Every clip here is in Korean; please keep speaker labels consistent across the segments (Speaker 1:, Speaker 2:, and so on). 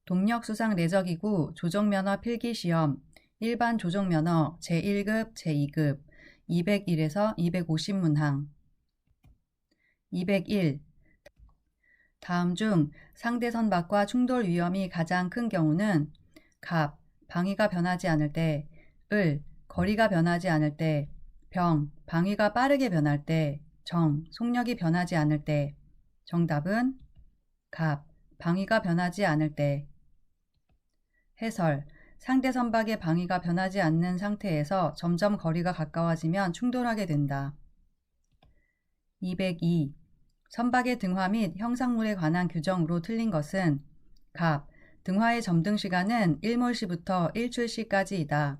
Speaker 1: 동력수상 레저기구 조종면허 필기시험 일반 조종면허 제1급, 제2급 201에서 250문항 201. 다음 중 상대 선박과 충돌 위험이 가장 큰 경우는 갑. 방위가 변하지 않을 때, 을. 거리가 변하지 않을 때, 병. 방위가 빠르게 변할 때, 정. 속력이 변하지 않을 때. 정답은 갑. 방위가 변하지 않을 때. 해설. 상대 선박의 방위가 변하지 않는 상태에서 점점 거리가 가까워지면 충돌하게 된다. 202. 선박의 등화 및 형상물에 관한 규정으로 틀린 것은 갑. 등화의 점등 시간은 1몰시부터 1출시까지이다.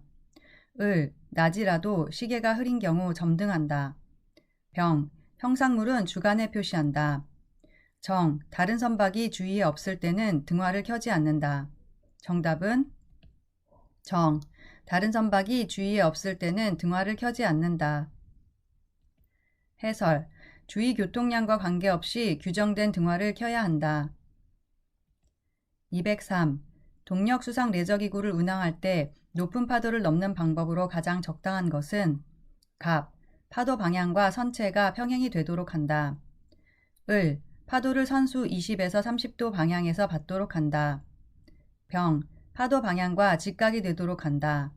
Speaker 1: 을. 낮이라도 시계가 흐린 경우 점등한다. 병. 형상물은 주간에 표시한다. 정. 다른 선박이 주위에 없을 때는 등화를 켜지 않는다. 정답은 정. 다른 선박이 주위에 없을 때는 등화를 켜지 않는다. 해설. 주위 교통량과 관계없이 규정된 등화를 켜야 한다. 203. 동력수상 레저기구를 운항할 때 높은 파도를 넘는 방법으로 가장 적당한 것은 갑. 파도 방향과 선체가 평행이 되도록 한다. 을. 파도를 선수 20에서 30도 방향에서 받도록 한다. 병. 파도 방향과 직각이 되도록 한다.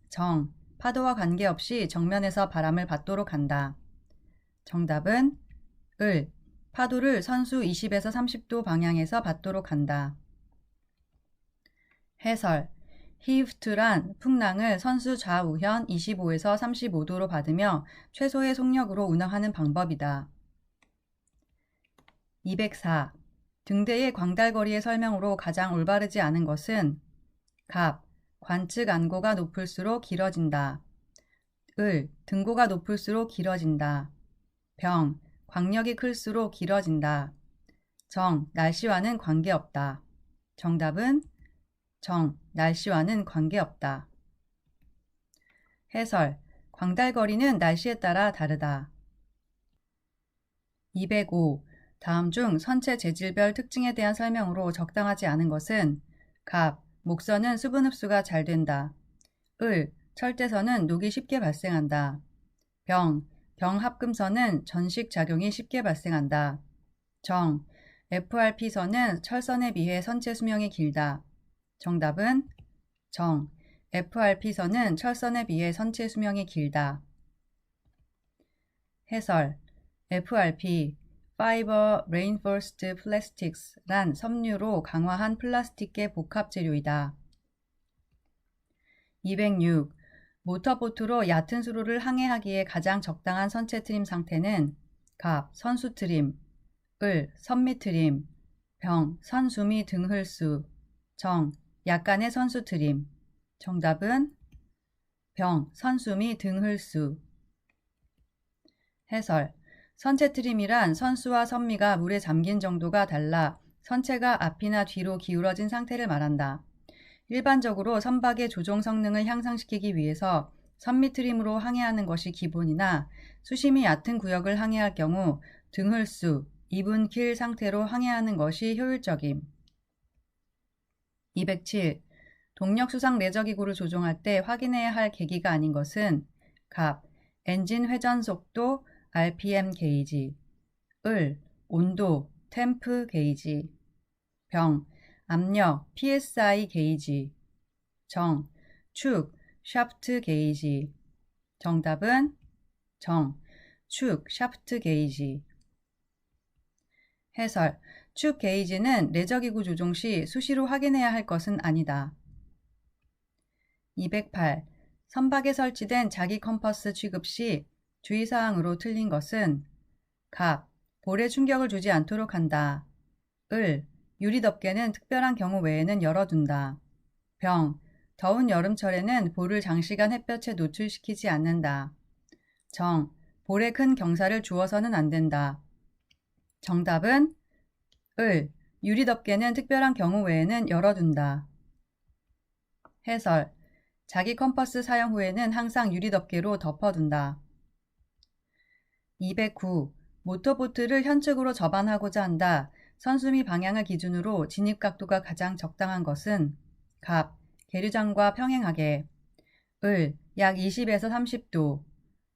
Speaker 1: 정. 파도와 관계없이 정면에서 바람을 받도록 한다. 정답은 을. 파도를 선수 20에서 30도 방향에서 받도록 한다. 해설. 히프트란 풍랑을 선수 좌우현 25에서 35도로 받으며 최소의 속력으로 운항하는 방법이다. 204. 등대의 광달거리의 설명으로 가장 올바르지 않은 것은 갑. 관측 안고가 높을수록 길어진다. 을. 등고가 높을수록 길어진다. 병. 광력이 클수록 길어진다. 정. 날씨와는 관계없다. 정답은 정. 날씨와는 관계없다. 해설. 광달거리는 날씨에 따라 다르다. 205. 다음 중 선체 재질별 특징에 대한 설명으로 적당하지 않은 것은 갑. 목선은 수분 흡수가 잘 된다. 을. 철대선은 녹이 쉽게 발생한다. 병. 병합금선은 전식 작용이 쉽게 발생한다. 정. FRP선은 철선에 비해 선체 수명이 길다. 정답은 정. FRP선은 철선에 비해 선체 수명이 길다. 해설. FRP, Fiber Reinforced Plastics란 섬유로 강화한 플라스틱계 복합 재료이다. 206. 모터보트로 얕은 수로를 항해하기에 가장 적당한 선체 트림 상태는 갑. 선수 트림, 을. 선미 트림, 병. 선수미 등흘수, 정. 약간의 선수 트림. 정답은 병. 선수미 등흘수. 해설. 선체 트림이란 선수와 선미가 물에 잠긴 정도가 달라 선체가 앞이나 뒤로 기울어진 상태를 말한다. 일반적으로 선박의 조종 성능을 향상시키기 위해서 선미 트림으로 항해하는 것이 기본이나 수심이 얕은 구역을 항해할 경우 등흘수, 이분 킬 상태로 항해하는 것이 효율적임. 207. 동력수상 레저기구를 조종할 때 확인해야 할 계기가 아닌 것은 갑. 엔진 회전 속도 RPM 게이지, 을. 온도 템프 게이지, 병. 압력 PSI 게이지, 정. 축 샤프트 게이지. 정답은 정. 축 샤프트 게이지. 해설. 축 게이지는 레저기구 조종 시 수시로 확인해야 할 것은 아니다. 208. 선박에 설치된 자기 컴퍼스 취급 시 주의사항으로 틀린 것은 갑. 볼에 충격을 주지 않도록 한다. 을. 유리덮개는 특별한 경우 외에는 열어둔다. 병. 더운 여름철에는 볼을 장시간 햇볕에 노출시키지 않는다. 정. 볼에 큰 경사를 주어서는 안 된다. 정답은 을. 유리덮개는 특별한 경우 외에는 열어둔다. 해설. 자기 컴퍼스 사용 후에는 항상 유리덮개로 덮어둔다. 209. 모터보트를 현측으로 접안하고자 한다. 선수미 방향을 기준으로 진입각도가 가장 적당한 것은 갑, 계류장과 평행하게, 을, 약 20에서 30도,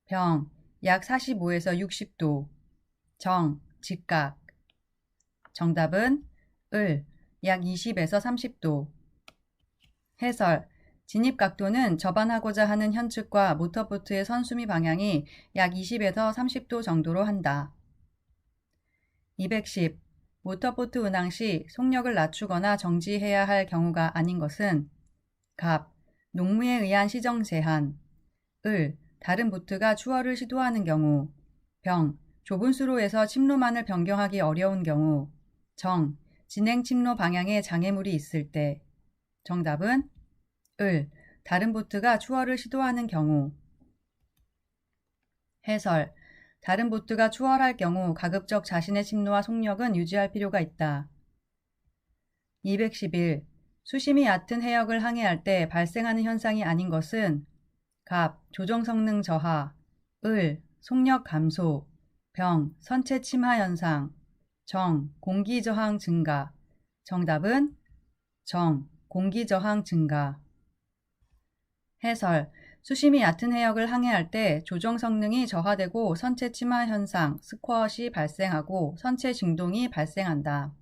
Speaker 1: 병, 약 45에서 60도, 정, 직각. 정답은 을, 약 20에서 30도. 해설, 진입각도는 접안하고자 하는 현측과 모터보트의 선수미 방향이 약 20에서 30도 정도로 한다. 210. 모터보트 운항 시 속력을 낮추거나 정지해야 할 경우가 아닌 것은 갑, 농무에 의한 시정 제한, 을, 다른 보트가 추월을 시도하는 경우, 병, 좁은 수로에서 침로만을 변경하기 어려운 경우, 정, 진행 침로 방향에 장애물이 있을 때. 정답은 을, 다른 보트가 추월을 시도하는 경우. 해설, 다른 보트가 추월할 경우 가급적 자신의 침로와 속력은 유지할 필요가 있다. 211. 수심이 얕은 해역을 항해할 때 발생하는 현상이 아닌 것은 갑, 조정 성능 저하, 을, 속력 감소, 병, 선체 침하 현상, 정, 공기 저항 증가. 정답은 정, 공기 저항 증가. 해설, 수심이 얕은 해역을 항해할 때 조정 성능이 저하되고 선체 침하 현상, 스쿼엇이 발생하고 선체 진동이 발생한다.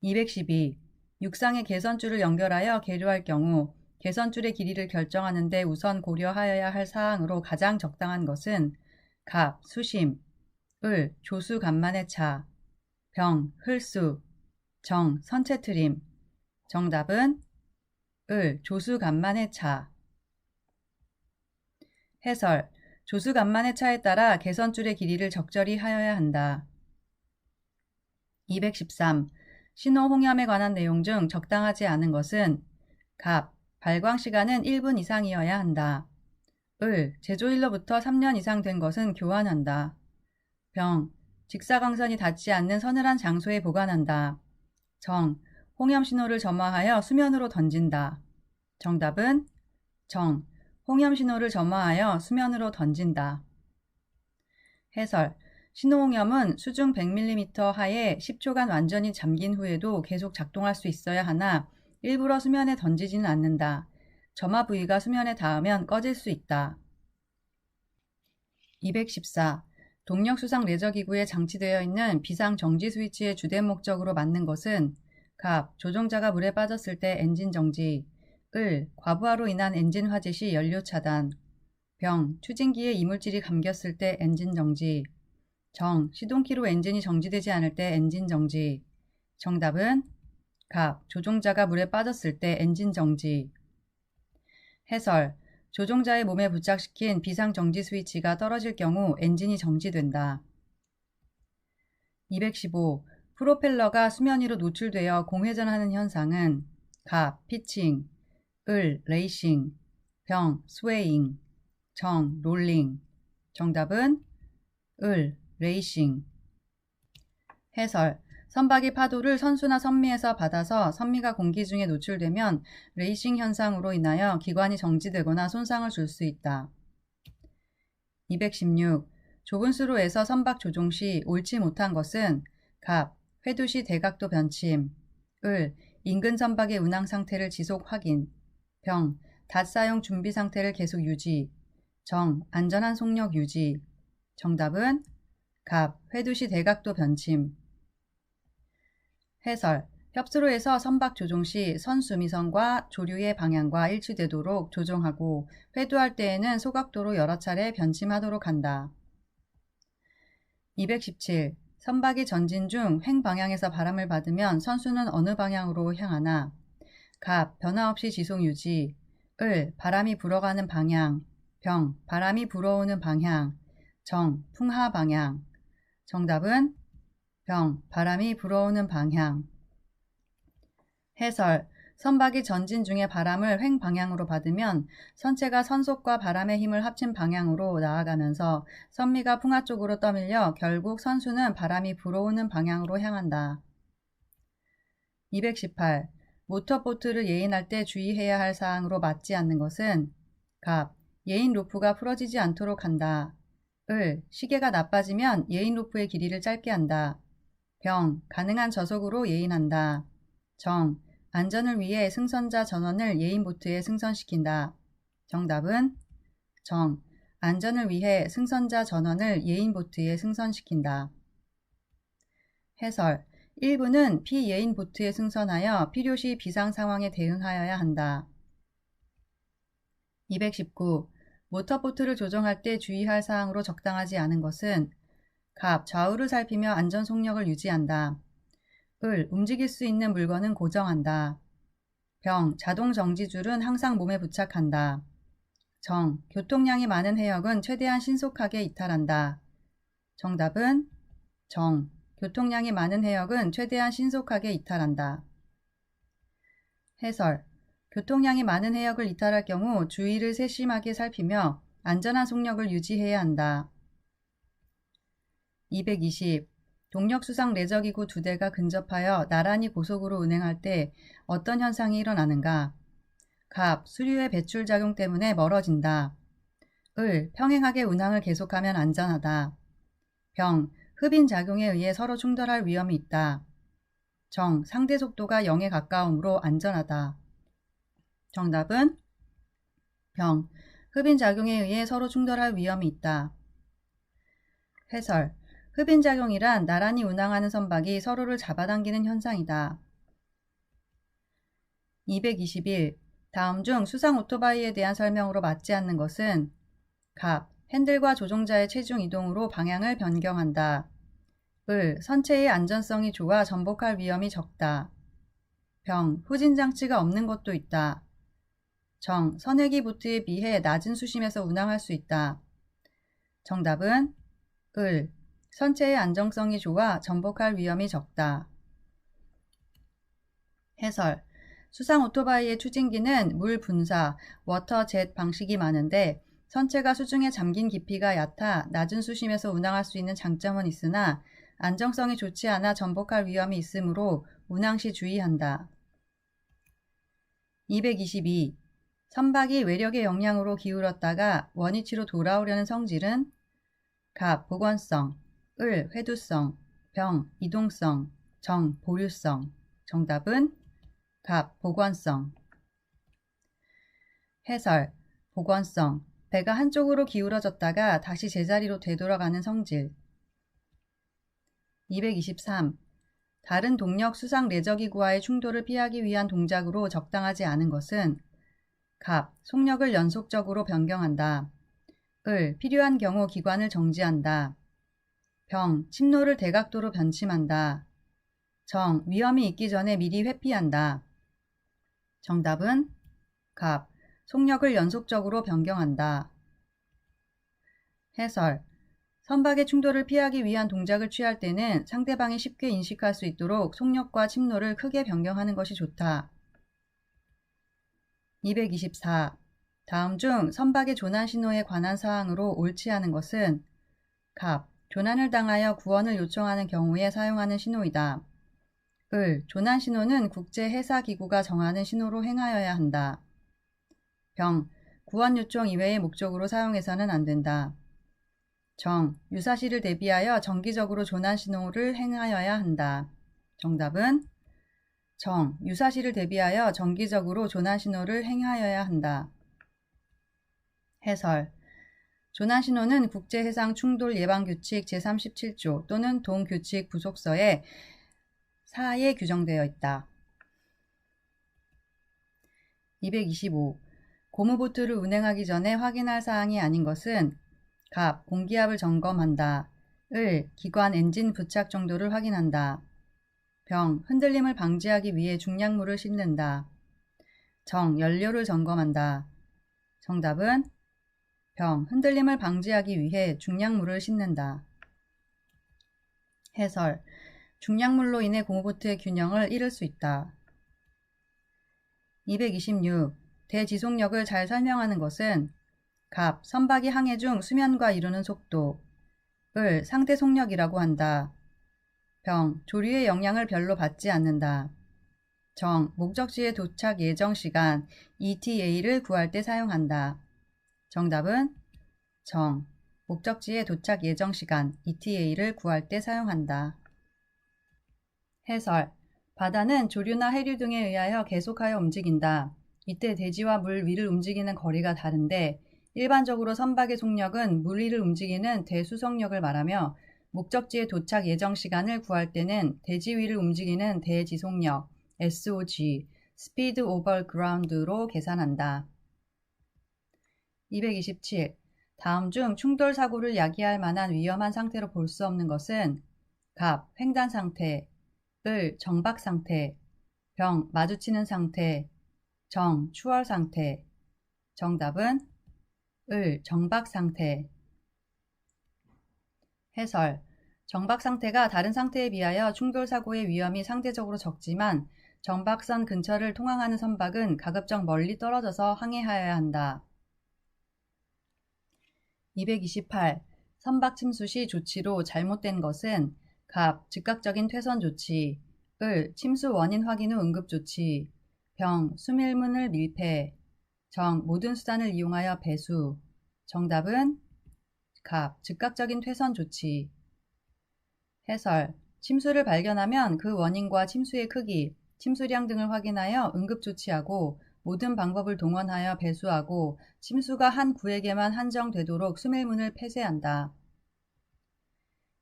Speaker 1: 212. 육상의 개선줄을 연결하여 계류할 경우 개선줄의 길이를 결정하는 데 우선 고려하여야 할 사항으로 가장 적당한 것은 갑, 수심, 을, 조수 간만의 차, 병, 흘수, 정, 선체 트림. 정답은 을, 조수 간만의 차. 해설, 조수 간만의 차에 따라 개선줄의 길이를 적절히 하여야 한다. 213. 신호 홍염에 관한 내용 중 적당하지 않은 것은 갑, 발광 시간은 1분 이상이어야 한다. 을, 제조일로부터 3년 이상 된 것은 교환한다. 병, 직사광선이 닿지 않는 서늘한 장소에 보관한다. 정, 홍염 신호를 점화하여 수면으로 던진다. 정답은 정, 홍염 신호를 점화하여 수면으로 던진다. 해설, 신호홍염은 수중 100mm 하에 10초간 완전히 잠긴 후에도 계속 작동할 수 있어야 하나 일부러 수면에 던지지는 않는다. 점화 부위가 수면에 닿으면 꺼질 수 있다. 214. 동력 수상 레저기구에 장치되어 있는 비상 정지 스위치의 주된 목적으로 맞는 것은 갑, 조종자가 물에 빠졌을 때 엔진 정지, 을, 과부하로 인한 엔진 화재 시 연료 차단, 병, 추진기에 이물질이 감겼을 때 엔진 정지, 정, 시동키로 엔진이 정지되지 않을 때 엔진 정지. 정답은 갑, 조종자가 물에 빠졌을 때 엔진 정지. 해설, 조종자의 몸에 부착시킨 비상정지 스위치가 떨어질 경우 엔진이 정지된다. 215. 프로펠러가 수면 위로 노출되어 공회전하는 현상은 갑, 피칭, 을, 레이싱, 병, 스웨잉, 정, 롤링. 정답은 을, 레이싱. 해설, 선박이 파도를 선수나 선미에서 받아서 선미가 공기 중에 노출되면 레이싱 현상으로 인하여 기관이 정지되거나 손상을 줄 수 있다. 216. 좁은 수로에서 선박 조종 시 옳지 못한 것은 갑, 회두 시 대각도 변침, 을, 인근 선박의 운항 상태를 지속 확인, 병, 닷 사용 준비 상태를 계속 유지, 정, 안전한 속력 유지. 정답은 갑, 회두 시 대각도 변침. 해설, 협수로에서 선박 조종 시 선수미선과 조류의 방향과 일치되도록 조종하고 회두할 때에는 소각도로 여러 차례 변침하도록 한다. 217. 선박이 전진 중 횡 방향에서 바람을 받으면 선수는 어느 방향으로 향하나? 갑, 변화 없이 지속 유지, 을, 바람이 불어가는 방향, 병, 바람이 불어오는 방향, 정, 풍하 방향. 정답은 병, 바람이 불어오는 방향. 해설, 선박이 전진 중에 바람을 횡 방향으로 받으면 선체가 선속과 바람의 힘을 합친 방향으로 나아가면서 선미가 풍하 쪽으로 떠밀려 결국 선수는 바람이 불어오는 방향으로 향한다. 218. 모터보트를 예인할 때 주의해야 할 사항으로 맞지 않는 것은 갑, 예인 로프가 풀어지지 않도록 한다. 을, 시계가 나빠지면 예인 로프의 길이를 짧게 한다. 병, 가능한 저속으로 예인한다. 정, 안전을 위해 승선자 전원을 예인보트에 승선시킨다. 정답은 정, 안전을 위해 승선자 전원을 예인보트에 승선시킨다. 해설, 1부는 피예인 보트에 승선하여 필요시 비상 상황에 대응하여야 한다. 219. 모터보트를 조종할 때 주의할 사항으로 적당하지 않은 것은 갑, 좌우를 살피며 안전 속력을 유지한다. 을, 움직일 수 있는 물건은 고정한다. 병, 자동 정지줄은 항상 몸에 부착한다. 정, 교통량이 많은 해역은 최대한 신속하게 이탈한다. 정답은 정, 교통량이 많은 해역은 최대한 신속하게 이탈한다. 해설, 교통량이 많은 해역을 이탈할 경우 주위를 세심하게 살피며 안전한 속력을 유지해야 한다. 220. 동력수상 레저기구 2대가 근접하여 나란히 고속으로 운행할 때 어떤 현상이 일어나는가? 갑, 수류의 배출작용 때문에 멀어진다. 을, 평행하게 운항을 계속하면 안전하다. 병, 흡인 작용에 의해 서로 충돌할 위험이 있다. 정, 상대 속도가 0에 가까우므로 안전하다. 정답은 병, 흡인 작용에 의해 서로 충돌할 위험이 있다. 해설, 흡인 작용이란 나란히 운항하는 선박이 서로를 잡아당기는 현상이다. 221. 다음 중 수상 오토바이에 대한 설명으로 맞지 않는 것은 갑, 핸들과 조종자의 체중 이동으로 방향을 변경한다. 을, 선체의 안전성이 좋아 전복할 위험이 적다. 병, 후진장치가 없는 것도 있다. 정, 선회기 보트에 비해 낮은 수심에서 운항할 수 있다. 정답은 을, 선체의 안정성이 좋아 전복할 위험이 적다. 해설, 수상 오토바이의 추진기는 물 분사, 워터젯 방식이 많은데 선체가 수중에 잠긴 깊이가 얕아 낮은 수심에서 운항할 수 있는 장점은 있으나 안정성이 좋지 않아 전복할 위험이 있으므로 운항 시 주의한다. 222. 선박이 외력의 영향으로 기울었다가 원위치로 돌아오려는 성질은 갑, 복원성, 을, 회두성, 병, 이동성, 정, 보류성. 정답은 갑, 복원성. 해설, 복원성, 배가 한쪽으로 기울어졌다가 다시 제자리로 되돌아가는 성질. 223. 다른 동력 수상 레저기구와의 충돌을 피하기 위한 동작으로 적당하지 않은 것은 갑, 속력을 연속적으로 변경한다. 을, 필요한 경우 기관을 정지한다. 병, 침노를 대각도로 변침한다. 정, 위험이 있기 전에 미리 회피한다. 정답은 갑, 속력을 연속적으로 변경한다. 해설, 선박의 충돌을 피하기 위한 동작을 취할 때는 상대방이 쉽게 인식할 수 있도록 속력과 침노를 크게 변경하는 것이 좋다. 224. 다음 중 선박의 조난 신호에 관한 사항으로 옳지 않은 것은 갑, 조난을 당하여 구원을 요청하는 경우에 사용하는 신호이다. 을, 조난 신호는 국제해사기구가 정하는 신호로 행하여야 한다. 병, 구원 요청 이외의 목적으로 사용해서는 안 된다. 정, 유사시를 대비하여 정기적으로 조난 신호를 행하여야 한다. 정답은 정, 유사시를 대비하여 정기적으로 조난 신호를 행하여야 한다. 해설, 조난 신호는 국제해상 충돌 예방 규칙 제37조 또는 동규칙 부속서에 4에 규정되어 있다. 225. 고무보트를 운행하기 전에 확인할 사항이 아닌 것은 갑, 공기압을 점검한다. 을, 기관 엔진 부착 정도를 확인한다. 병, 흔들림을 방지하기 위해 중량물을 싣는다. 정, 연료를 점검한다. 정답은 병, 흔들림을 방지하기 위해 중량물을 싣는다. 해설, 중량물로 인해 고무보트의 균형을 잃을 수 있다. 226. 대지속력을 잘 설명하는 것은 갑, 선박이 항해 중 수면과 이루는 속도. 을, 상대 속력이라고 한다. 병, 조류의 영향을 별로 받지 않는다. 정, 목적지의 도착 예정 시간 ETA를 구할 때 사용한다. 정답은 정, 목적지의 도착 예정 시간 ETA를 구할 때 사용한다. 해설. 바다는 조류나 해류 등에 의하여 계속하여 움직인다. 이때 대지와 물 위를 움직이는 거리가 다른데 일반적으로 선박의 속력은 물 위를 움직이는 대수속력을 말하며 목적지에 도착 예정 시간을 구할 때는 대지 위를 움직이는 대지속력 SOG Speed over Ground로 계산한다. 227. 다음 중 충돌 사고를 야기할 만한 위험한 상태로 볼 수 없는 것은 갑, 횡단 상태, 을, 정박 상태, 병, 마주치는 상태, 정, 추월 상태. 정답은 을, 정박 상태. 해설. 정박 상태가 다른 상태에 비하여 충돌 사고의 위험이 상대적으로 적지만 정박선 근처를 통항하는 선박은 가급적 멀리 떨어져서 항해하여야 한다. 228. 선박 침수 시 조치로 잘못된 것은 갑, 즉각적인 퇴선 조치, 을, 침수 원인 확인 후 응급 조치, 병, 수밀문을 밀폐, 정, 모든 수단을 이용하여 배수. 정답은 갑, 즉각적인 퇴선 조치. 해설. 침수를 발견하면 그 원인과 침수의 크기, 침수량 등을 확인하여 응급 조치하고 모든 방법을 동원하여 배수하고 침수가 한 구에게만 한정되도록 수밀문을 폐쇄한다.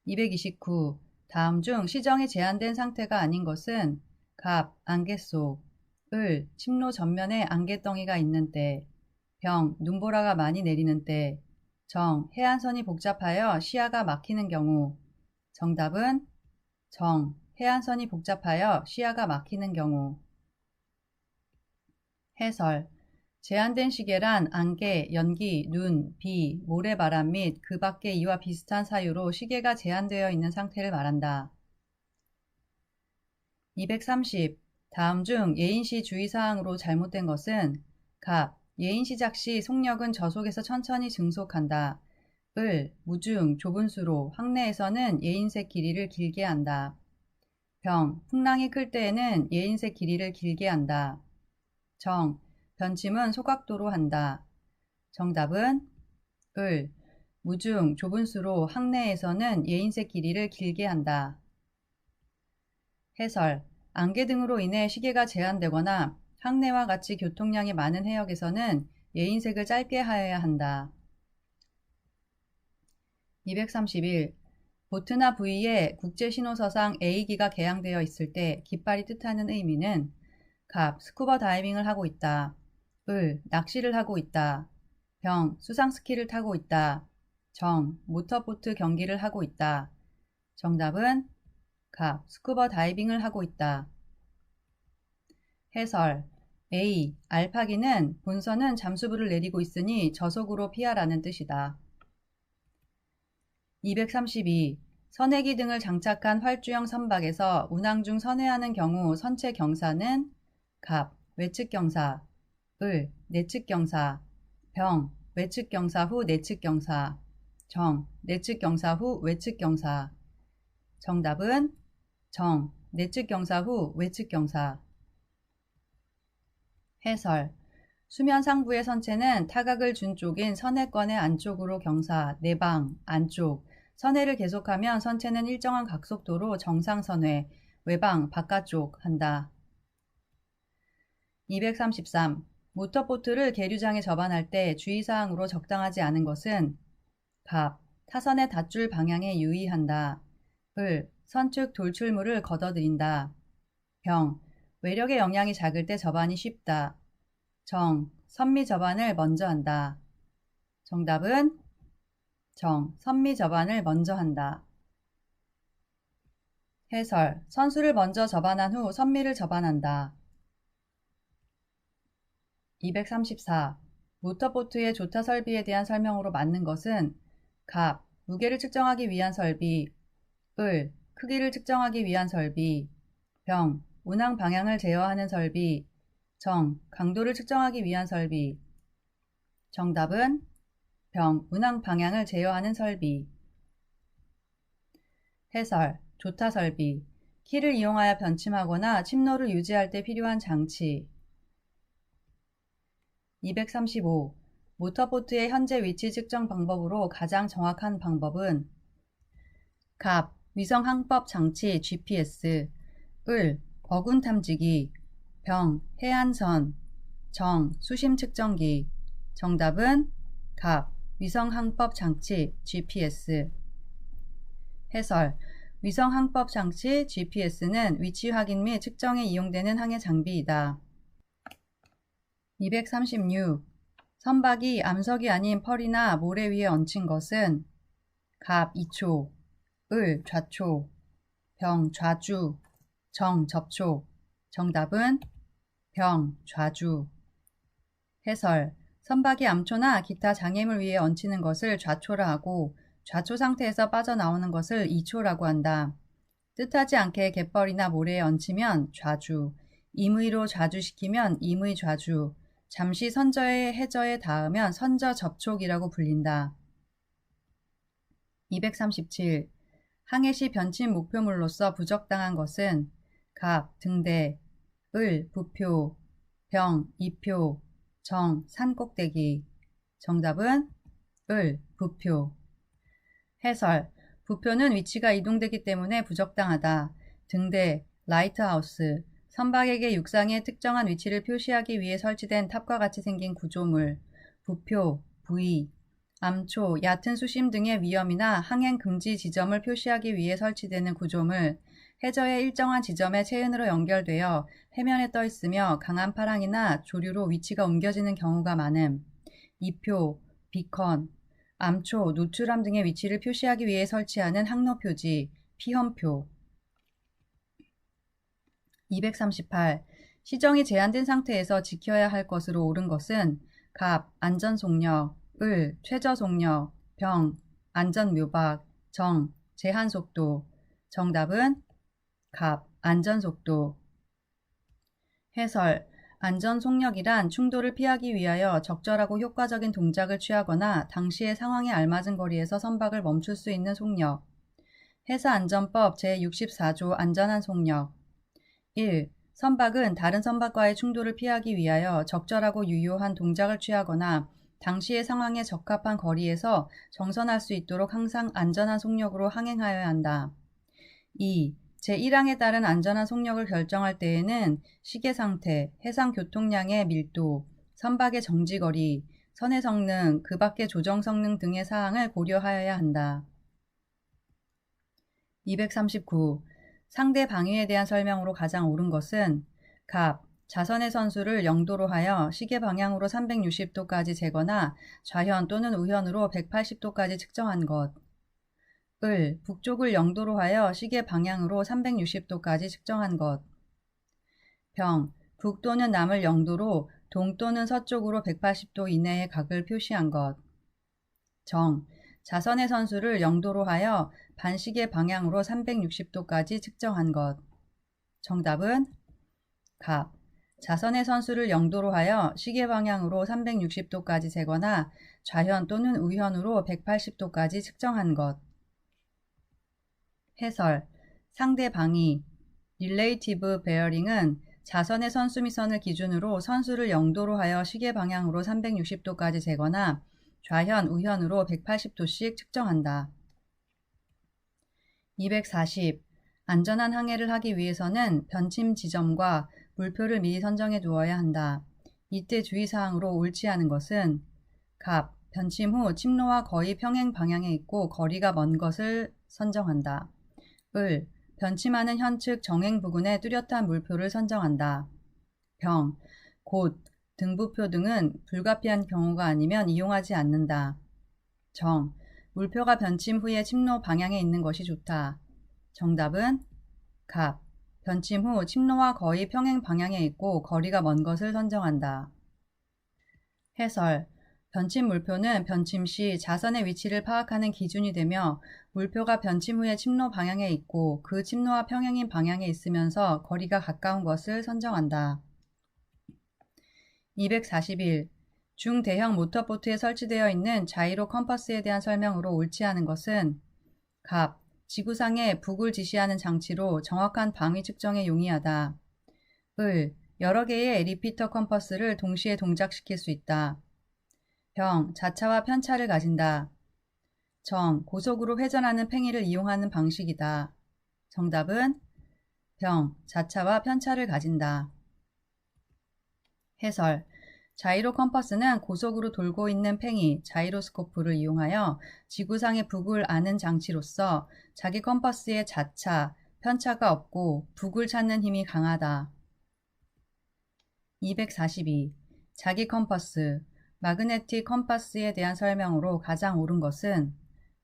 Speaker 1: 229. 다음 중 시정이 제한된 상태가 아닌 것은 갑, 안개 속, 을, 침로 전면에 안개덩이가 있는 때, 병, 눈보라가 많이 내리는 때, 정, 해안선이 복잡하여 시야가 막히는 경우. 정답은 정, 해안선이 복잡하여 시야가 막히는 경우. 해설. 제한된 시계란 안개, 연기, 눈, 비, 모래바람 및 그 밖의 이와 비슷한 사유로 시계가 제한되어 있는 상태를 말한다. 230. 다음 중 예인시 주의사항으로 잘못된 것은 갑, 예인 시작 시 속력은 저속에서 천천히 증속한다. 을, 무중, 좁은 수로 항내에서는 예인색 길이를 길게 한다. 병, 풍랑이 클 때에는 예인색 길이를 길게 한다. 정, 변침은 소각도로 한다. 정답은 을, 무중, 좁은 수로 항내에서는 예인색 길이를 길게 한다. 해설. 안개 등으로 인해 시계가 제한되거나 항내와 같이 교통량이 많은 해역에서는 예인색을 짧게 하여야 한다. 231. 보트나 부위에 국제신호서상 A기가 개양되어 있을 때 깃발이 뜻하는 의미는 갑, 스쿠버 다이빙을 하고 있다. 을, 낚시를 하고 있다. 병, 수상 스키를 타고 있다. 정, 모터보트 경기를 하고 있다. 정답은 갑, 스쿠버 다이빙을 하고 있다. 해설. A. 알파기는 본선은 잠수부를 내리고 있으니 저속으로 피하라는 뜻이다. 232. 선회기 등을 장착한 활주형 선박에서 운항 중 선회하는 경우 선체 경사는 갑, 외측 경사, 을, 내측 경사, 병, 외측 경사 후 내측 경사, 정, 내측 경사 후 외측 경사. 정답은 정, 내측 경사 후 외측 경사. 해설. 수면 상부의 선체는 타각을 준 쪽인 선해권의 안쪽으로 경사, 내방, 안쪽. 선회를 계속하면 선체는 일정한 각속도로 정상선회, 외방, 바깥쪽 한다. 233. 모터보트를 계류장에 접안할 때 주의사항으로 적당하지 않은 것은 갑, 타선의 닷줄 방향에 유의한다. 을, 선측 돌출물을 걷어들인다. 병, 외력의 영향이 작을 때 접안이 쉽다. 정, 선미 접안을 먼저 한다. 정답은 정, 선미 접안을 먼저 한다. 해설. 선수를 먼저 접안한 후 선미를 접안한다. 234. 모터보트의 조타 설비에 대한 설명으로 맞는 것은 갑, 무게를 측정하기 위한 설비, 을, 크기를 측정하기 위한 설비, 병, 운항 방향을 제어하는 설비, 정, 강도를 측정하기 위한 설비. 정답은 병, 운항 방향을 제어하는 설비. 해설. 조타 설비. 키를 이용하여 변침하거나 침노를 유지할 때 필요한 장치. 235. 모터보트의 현재 위치 측정 방법으로 가장 정확한 방법은 갑, 위성 항법 장치 GPS, 을, 어군 탐지기, 병, 해안선, 정, 수심 측정기. 정답은 갑, 위성항법 장치 GPS. 해설. 위성항법 장치 GPS는 위치 확인 및 측정에 이용되는 항해 장비이다. 236. 선박이 암석이 아닌 펄이나 모래 위에 얹힌 것은 갑, 이초, 을, 좌초, 병, 좌주, 정, 접촉. 정답은 병, 좌주. 해설. 선박이 암초나 기타 장애물 위에 얹히는 것을 좌초라 하고 좌초 상태에서 빠져나오는 것을 이초라고 한다. 뜻하지 않게 갯벌이나 모래에 얹히면 좌주, 임의로 좌주시키면 임의 좌주, 잠시 선저에 해저에 닿으면 선저 접촉이라고 불린다. 237. 항해 시 변침 목표물로서 부적당한 것은 갑, 등대, 을, 부표, 병, 이표, 정, 산꼭대기. 정답은 을, 부표. 해설. 부표는 위치가 이동되기 때문에 부적당하다. 등대, 라이트하우스, 선박에게 육상의 특정한 위치를 표시하기 위해 설치된 탑과 같이 생긴 구조물, 부표, 부의, 암초, 얕은 수심 등의 위험이나 항행 금지 지점을 표시하기 위해 설치되는 구조물, 해저의 일정한 지점에 체인으로 연결되어 해면에 떠 있으며 강한 파랑이나 조류로 위치가 옮겨지는 경우가 많음. 이표, 비컨, 암초, 노출함 등의 위치를 표시하기 위해 설치하는 항로표지, 피험표. 238. 시정이 제한된 상태에서 지켜야 할 것으로 옳은 것은 갑, 안전속력, 을, 최저속력, 병, 안전묘박, 정, 제한속도. 정답은 갑, 안전속도. 해설. 안전속력이란 충돌을 피하기 위하여 적절하고 효과적인 동작을 취하거나 당시의 상황에 알맞은 거리에서 선박을 멈출 수 있는 속력. 해사안전법 제64조 안전한 속력. 1. 선박은 다른 선박과의 충돌을 피하기 위하여 적절하고 유효한 동작을 취하거나 당시의 상황에 적합한 거리에서 정선할 수 있도록 항상 안전한 속력으로 항행하여야 한다. 2. 제1항에 따른 안전한 속력을 결정할 때에는 시계 상태, 해상 교통량의 밀도, 선박의 정지거리, 선의 성능, 그 밖의 조정 성능 등의 사항을 고려하여야 한다. 239. 상대 방위에 대한 설명으로 가장 옳은 것은 갑, 자선의 선수를 0도로 하여 시계 방향으로 360도까지 재거나 좌현 또는 우현으로 180도까지 측정한 것. 을, 북쪽을 0도로 하여 시계 방향으로 360도까지 측정한 것. 병, 북 또는 남을 0도로 동 또는 서쪽으로 180도 이내의 각을 표시한 것. 정, 자선의 선수를 0도로 하여 반시계 방향으로 360도까지 측정한 것. 정답은 갑, 자선의 선수를 0도로 하여 시계 방향으로 360도까지 재거나 좌현 또는 우현으로 180도까지 측정한 것. 해설. 상대 방위 Relative Bearing은 자선의 선수미선을 기준으로 선수를 0도로 하여 시계 방향으로 360도까지 재거나 좌현, 우현으로 180도씩 측정한다. 240. 안전한 항해를 하기 위해서는 변침 지점과 물표를 미리 선정해 두어야 한다. 이때 주의사항으로 옳지 않은 것은 갑, 변침 후 침로와 거의 평행 방향에 있고 거리가 먼 것을 선정한다. 을, 변침하는 현측 정행 부근에 뚜렷한 물표를 선정한다. 병, 곳, 등부표 등은 불가피한 경우가 아니면 이용하지 않는다. 정, 물표가 변침 후에 침로 방향에 있는 것이 좋다. 정답은 갑, 변침 후 침로와 거의 평행 방향에 있고 거리가 먼 것을 선정한다. 해설. 변침 물표는 변침 시 자선의 위치를 파악하는 기준이 되며 물표가 변침 후에 침로 방향에 있고 그 침로와 평행인 방향에 있으면서 거리가 가까운 것을 선정한다. 241. 중대형 모터보트에 설치되어 있는 자이로 컴퍼스에 대한 설명으로 옳지 않은 것은 갑, 지구상의 북을 지시하는 장치로 정확한 방위 측정에 용이하다. 을, 여러 개의 리피터 컴퍼스를 동시에 동작시킬 수 있다. 병, 자차와 편차를 가진다. 정, 고속으로 회전하는 팽이를 이용하는 방식이다. 정답은 병, 자차와 편차를 가진다. 해설. 자이로 컴퍼스는 고속으로 돌고 있는 팽이, 자이로스코프를 이용하여 지구상의 북을 아는 장치로서 자기 컴퍼스의 자차, 편차가 없고 북을 찾는 힘이 강하다. 242. 자기 컴퍼스, 마그네틱 컴퍼스에 대한 설명으로 가장 옳은 것은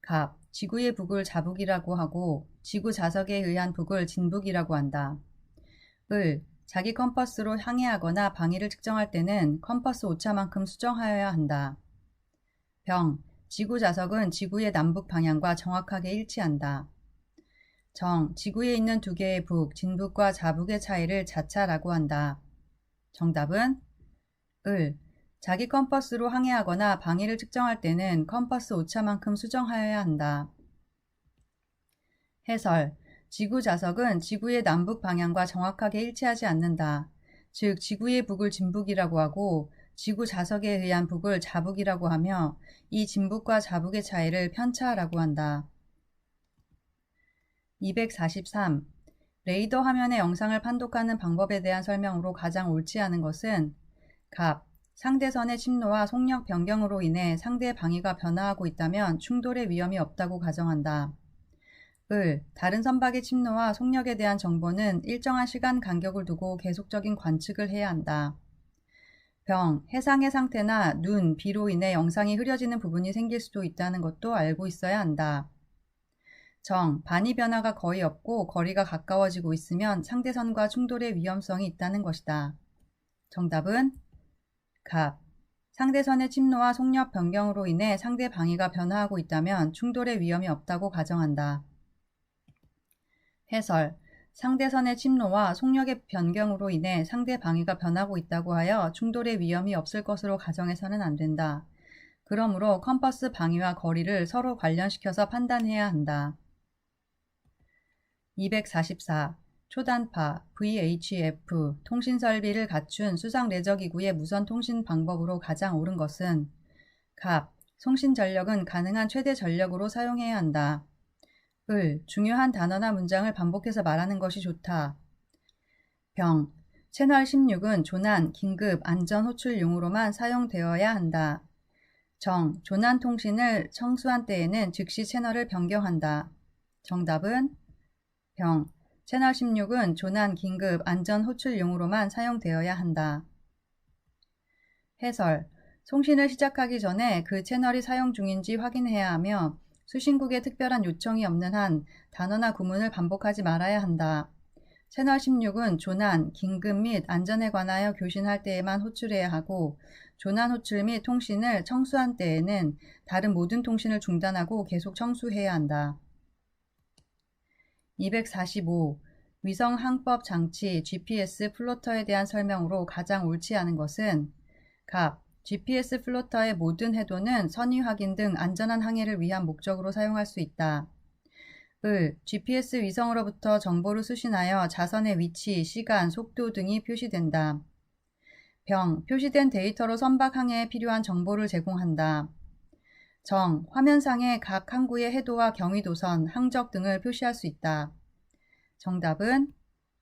Speaker 1: 갑, 지구의 북을 자북이라고 하고 지구 자석에 의한 북을 진북이라고 한다. 을, 자기 컴퍼스로 항해하거나 방위를 측정할 때는 컴퍼스 오차만큼 수정하여야 한다. 병, 지구 자석은 지구의 남북 방향과 정확하게 일치한다. 정, 지구에 있는 두 개의 북, 진북과 자북의 차이를 자차라고 한다. 정답은 을, 자기 컴퍼스로 항해하거나 방위를 측정할 때는 컴퍼스 오차만큼 수정하여야 한다. 해설. 지구 자석은 지구의 남북 방향과 정확하게 일치하지 않는다. 즉 지구의 북을 진북이라고 하고 지구 자석에 의한 북을 자북이라고 하며 이 진북과 자북의 차이를 편차라고 한다. 243. 레이더 화면의 영상을 판독하는 방법에 대한 설명으로 가장 옳지 않은 것은 갑, 상대선의 침노와 속력 변경으로 인해 상대 방위가 변화하고 있다면 충돌의 위험이 없다고 가정한다. 을, 다른 선박의 침노와 속력에 대한 정보는 일정한 시간 간격을 두고 계속적인 관측을 해야 한다. 병, 해상의 상태나 눈, 비로 인해 영상이 흐려지는 부분이 생길 수도 있다는 것도 알고 있어야 한다. 정, 반위 변화가 거의 없고 거리가 가까워지고 있으면 상대선과 충돌의 위험성이 있다는 것이다. 정답은 갑, 상대선의 침노와 속력 변경으로 인해 상대 방위가 변화하고 있다면 충돌의 위험이 없다고 가정한다. 해설. 상대선의 침노와 속력의 변경으로 인해 상대 방위가 변하고 있다고 하여 충돌의 위험이 없을 것으로 가정해서는 안 된다. 그러므로 컴퍼스 방위와 거리를 서로 관련시켜서 판단해야 한다. 244. 초단파 VHF 통신 설비를 갖춘 수상 레저기구의 무선 통신 방법으로 가장 옳은 것은 갑, 송신 전력은 가능한 최대 전력으로 사용해야 한다. 을, 중요한 단어나 문장을 반복해서 말하는 것이 좋다. 병, 채널 16은 조난, 긴급, 안전 호출용으로만 사용되어야 한다. 정, 조난 통신을 청수한 때에는 즉시 채널을 변경한다. 정답은 병, 채널 16은 조난, 긴급, 안전 호출용으로만 사용되어야 한다. 해설. 송신을 시작하기 전에 그 채널이 사용 중인지 확인해야 하며 수신국에 특별한 요청이 없는 한 단어나 구문을 반복하지 말아야 한다. 채널 16은 조난, 긴급 및 안전에 관하여 교신할 때에만 호출해야 하고 조난 호출 및 통신을 청수한 때에는 다른 모든 통신을 중단하고 계속 청수해야 한다. 245. 위성 항법 장치 GPS 플로터에 대한 설명으로 가장 옳지 않은 것은 갑, GPS 플로터의 모든 해도는 선의 확인 등 안전한 항해를 위한 목적으로 사용할 수 있다. 을, GPS 위성으로부터 정보를 수신하여 자선의 위치, 시간, 속도 등이 표시된다. 병, 표시된 데이터로 선박 항해에 필요한 정보를 제공한다. 정, 화면상의 각 항구의 해도와 경위도선, 항적 등을 표시할 수 있다. 정답은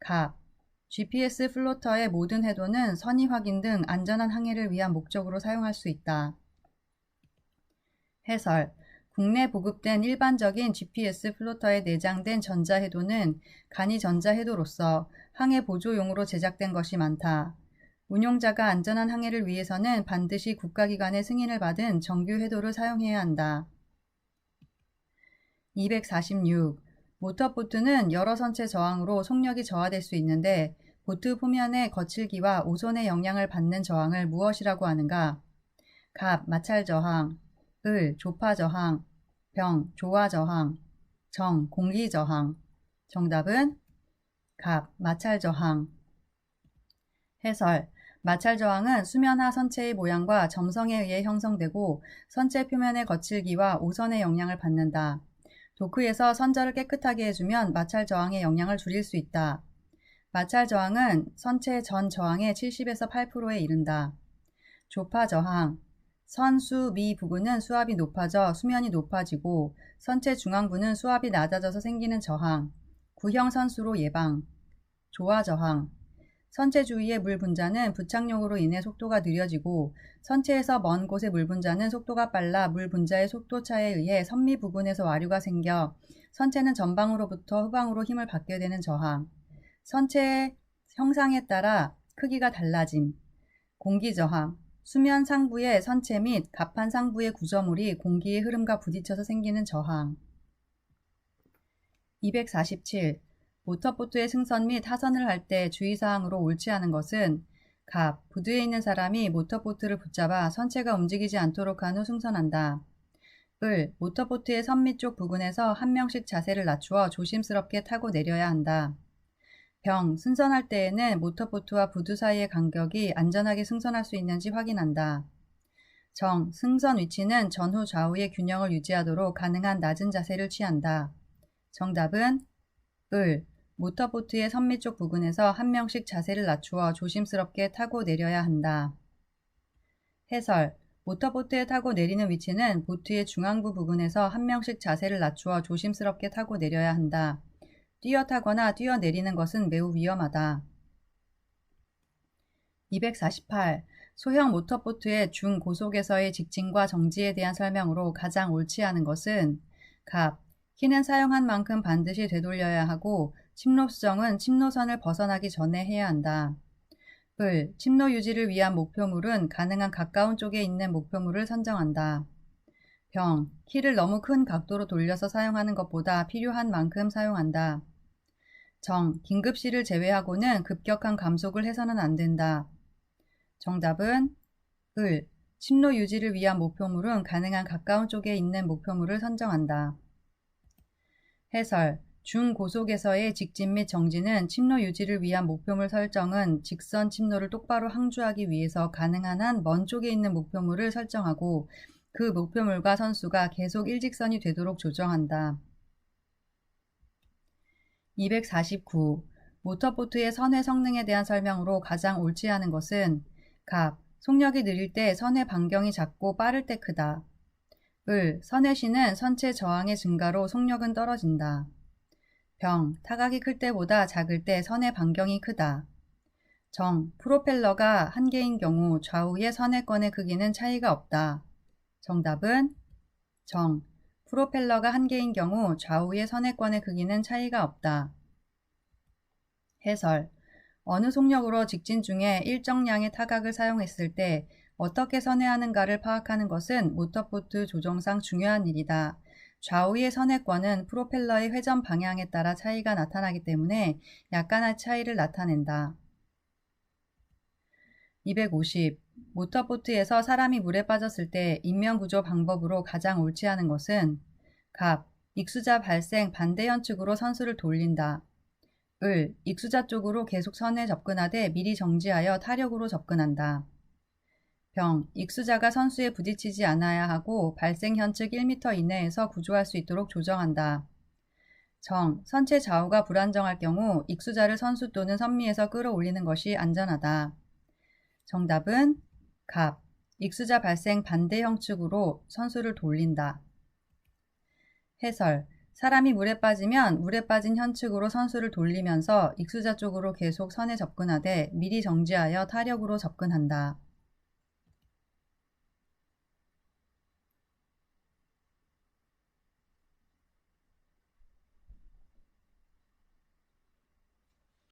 Speaker 1: 갑. GPS 플로터의 모든 해도는 선의 확인 등 안전한 항해를 위한 목적으로 사용할 수 있다. 해설. 국내 보급된 일반적인 GPS 플로터에 내장된 전자해도는 간이 전자해도로서 항해 보조용으로 제작된 것이 많다. 운용자가 안전한 항해를 위해서는 반드시 국가기관의 승인을 받은 정규 해도를 사용해야 한다. 246. 모터보트는 여러 선체 저항으로 속력이 저하될 수 있는데 보트 표면의 거칠기와 오존의 영향을 받는 저항을 무엇이라고 하는가? 갑, 마찰 저항. 을, 조파 저항. 병, 조화 저항. 정, 공기 저항. 정답은 갑, 마찰 저항. 해설. 마찰 저항은 수면하 선체의 모양과 점성에 의해 형성되고 선체 표면의 거칠기와 오선의 영향을 받는다. 도크에서 선절을 깨끗하게 해주면 마찰 저항의 영향을 줄일 수 있다. 마찰 저항은 선체 전 저항의 70에서 8%에 이른다. 조파 저항. 선수 미 부근은 수압이 높아져 수면이 높아지고 선체 중앙부는 수압이 낮아져서 생기는 저항. 구형 선수로 예방. 조화 저항. 선체 주위의 물 분자는 부착용으로 인해 속도가 느려지고 선체에서 먼 곳의 물 분자는 속도가 빨라 물 분자의 속도 차에 의해 선미 부분에서 와류가 생겨 선체는 전방으로부터 후방으로 힘을 받게 되는 저항. 선체의 형상에 따라 크기가 달라짐. 공기 저항. 수면 상부의 선체 및 갑판 상부의 구조물이 공기의 흐름과 부딪혀서 생기는 저항. 247. 모터보트의 승선 및 하선을 할 때 주의사항으로 옳지 않은 것은 갑, 부두에 있는 사람이 모터보트를 붙잡아 선체가 움직이지 않도록 한 후 승선한다. 을, 모터보트의 선미 쪽 부근에서 한 명씩 자세를 낮추어 조심스럽게 타고 내려야 한다. 병, 승선할 때에는 모터보트와 부두 사이의 간격이 안전하게 승선할 수 있는지 확인한다. 정, 승선 위치는 전후 좌우의 균형을 유지하도록 가능한 낮은 자세를 취한다. 정답은 을, 모터보트의 선미 쪽 부근에서 한 명씩 자세를 낮추어 조심스럽게 타고 내려야 한다. 해설. 모터보트에 타고 내리는 위치는 보트의 중앙부 부근에서 한 명씩 자세를 낮추어 조심스럽게 타고 내려야 한다. 뛰어타거나 뛰어내리는 것은 매우 위험하다. 248. 소형 모터보트의 중고속에서의 직진과 정지에 대한 설명으로 가장 옳지 않은 것은 갑, 키는 사용한 만큼 반드시 되돌려야 하고 침로 수정은 침노선을 벗어나기 전에 해야 한다. 을, 침로 유지를 위한 목표물은 가능한 가까운 쪽에 있는 목표물을 선정한다. 병, 키를 너무 큰 각도로 돌려서 사용하는 것보다 필요한 만큼 사용한다. 정, 긴급시를 제외하고는 급격한 감속을 해서는 안 된다. 정답은 을, 침로 유지를 위한 목표물은 가능한 가까운 쪽에 있는 목표물을 선정한다. 해설. 중고속에서의 직진 및 정지는 침로 유지를 위한 목표물 설정은 직선 침로를 똑바로 항주하기 위해서 가능한 한 먼 쪽에 있는 목표물을 설정하고 그 목표물과 선수가 계속 일직선이 되도록 조정한다. 249. 모터보트의 선회 성능에 대한 설명으로 가장 옳지 않은 것은 갑, 속력이 느릴 때 선회 반경이 작고 빠를 때 크다. 을, 선회시는 선체 저항의 증가로 속력은 떨어진다. 병, 타각이 클 때보다 작을 때 선회 반경이 크다. 정, 프로펠러가 한 개인 경우 좌우의 선회권의 크기는 차이가 없다. 정답은 정, 프로펠러가 한 개인 경우 좌우의 선회권의 크기는 차이가 없다. 해설. 어느 속력으로 직진 중에 일정량의 타각을 사용했을 때 어떻게 선회하는가를 파악하는 것은 모터보트 조종상 중요한 일이다. 좌우의 선회권은 프로펠러의 회전 방향에 따라 차이가 나타나기 때문에 약간의 차이를 나타낸다. 250. 모터보트에서 사람이 물에 빠졌을 때 인명구조 방법으로 가장 옳지 않은 것은 갑, 익수자 발생 반대현측으로 선수를 돌린다. 을, 익수자 쪽으로 계속 선에 접근하되 미리 정지하여 타력으로 접근한다. 병, 익수자가 선수에 부딪히지 않아야 하고 발생 현측 1m 이내에서 구조할 수 있도록 조정한다. 정, 선체 좌우가 불안정할 경우 익수자를 선수 또는 선미에서 끌어올리는 것이 안전하다. 정답은 갑, 익수자 발생 반대 형측으로 선수를 돌린다. 해설. 사람이 물에 빠지면 물에 빠진 현측으로 선수를 돌리면서 익수자 쪽으로 계속 선에 접근하되 미리 정지하여 타력으로 접근한다.